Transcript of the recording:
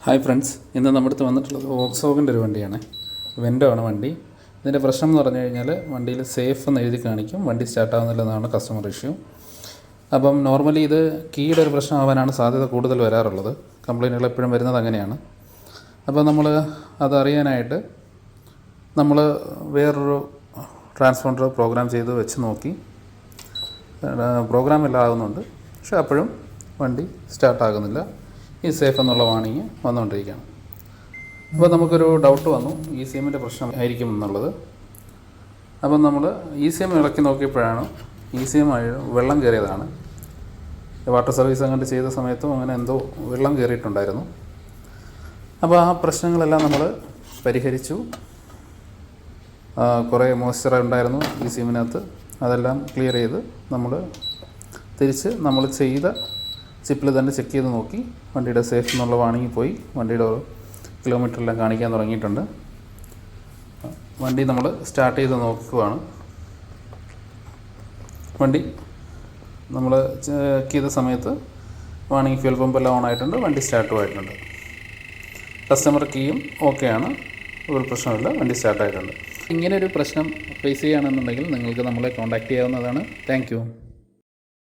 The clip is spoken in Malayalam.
ഹായ് ഫ്രണ്ട്സ്, ഇന്ന് നമ്മുടെ അടുത്ത് വന്നിട്ടുള്ളത് വോക്സ്വാഗൻ്റെ ഒരു വണ്ടിയാണ്. വെൻഡോ ആണ് വണ്ടി. ഇതിൻ്റെ പ്രശ്നം എന്ന് പറഞ്ഞു കഴിഞ്ഞാൽ വണ്ടിയിൽ സേഫ് എന്ന് എഴുതി കാണിക്കും, വണ്ടി സ്റ്റാർട്ടാകുന്നില്ലെന്നാണ് കസ്റ്റമർ ഇഷ്യൂ. അപ്പം നോർമലി ഇത് കീയുടെ ഒരു പ്രശ്നമാവാനാണ് സാധ്യത കൂടുതൽ വരാറുള്ളത്. കംപ്ലയിൻറ്റുകൾ എപ്പോഴും വരുന്നത് അങ്ങനെയാണ്. അപ്പോൾ നമ്മൾ അതറിയാനായിട്ട് നമ്മൾ വേറൊരു ട്രാൻസ്പോണ്ടർ പ്രോഗ്രാം ചെയ്ത് വെച്ച് നോക്കി. പ്രോഗ്രാം എല്ലാം ആകുന്നുണ്ട്, പക്ഷേ അപ്പോഴും വണ്ടി സ്റ്റാർട്ടാകുന്നില്ല. ഈ സേഫ് എന്നുള്ള വാണിങ് വന്നുകൊണ്ടിരിക്കുകയാണ്. അപ്പോൾ നമുക്കൊരു ഡൗട്ട് വന്നു, ECMൻ്റെ പ്രശ്നം ആയിരിക്കും എന്നുള്ളത്. അപ്പം നമ്മൾ ECM ഇളക്കി നോക്കിയപ്പോഴാണ് ECM വെള്ളം കയറിയതാണ്. വാട്ടർ സർവീസ് അങ്ങോട്ട് ചെയ്ത സമയത്തും അങ്ങനെ എന്തോ വെള്ളം കയറിയിട്ടുണ്ടായിരുന്നു. അപ്പോൾ ആ പ്രശ്നങ്ങളെല്ലാം നമ്മൾ പരിഹരിച്ചു. കുറേ മോയ്സ്ചർ ഉണ്ടായിരുന്നു ECMനകത്ത്, അതെല്ലാം ക്ലിയർ ചെയ്ത് നമ്മൾ തിരിച്ച് നമ്മൾ ചെയ്ത ചിപ്പിൽ തന്നെ ചെക്ക് ചെയ്ത് നോക്കി. വണ്ടിയുടെ സേഫ് എന്നുള്ള വാണിങ്ങിൽ പോയി. വണ്ടിയുടെ കിലോമീറ്ററെല്ലാം കാണിക്കാൻ തുടങ്ങിയിട്ടുണ്ട്. വണ്ടി നമ്മൾ സ്റ്റാർട്ട് ചെയ്ത് നോക്കുകയാണ്. വണ്ടി നമ്മൾ ചെക്ക് ചെയ്ത സമയത്ത് വാണിങ് ഫ്യൂൽ പമ്പെല്ലാം ഓൺ ആയിട്ടുണ്ട്, വണ്ടി സ്റ്റാർട്ടും ആയിട്ടുണ്ട്. കസ്റ്റമർ കീയും ഓക്കെയാണ്, ഒരു പ്രശ്നമില്ല, വണ്ടി സ്റ്റാർട്ടായിട്ടുണ്ട്. ഇങ്ങനെ ഒരു പ്രശ്നം ഫേസ് ചെയ്യുകയാണെന്നുണ്ടെങ്കിൽ നിങ്ങൾക്ക് നമ്മളെ കോൺടാക്റ്റ് ചെയ്യാവുന്നതാണ്. Thank you.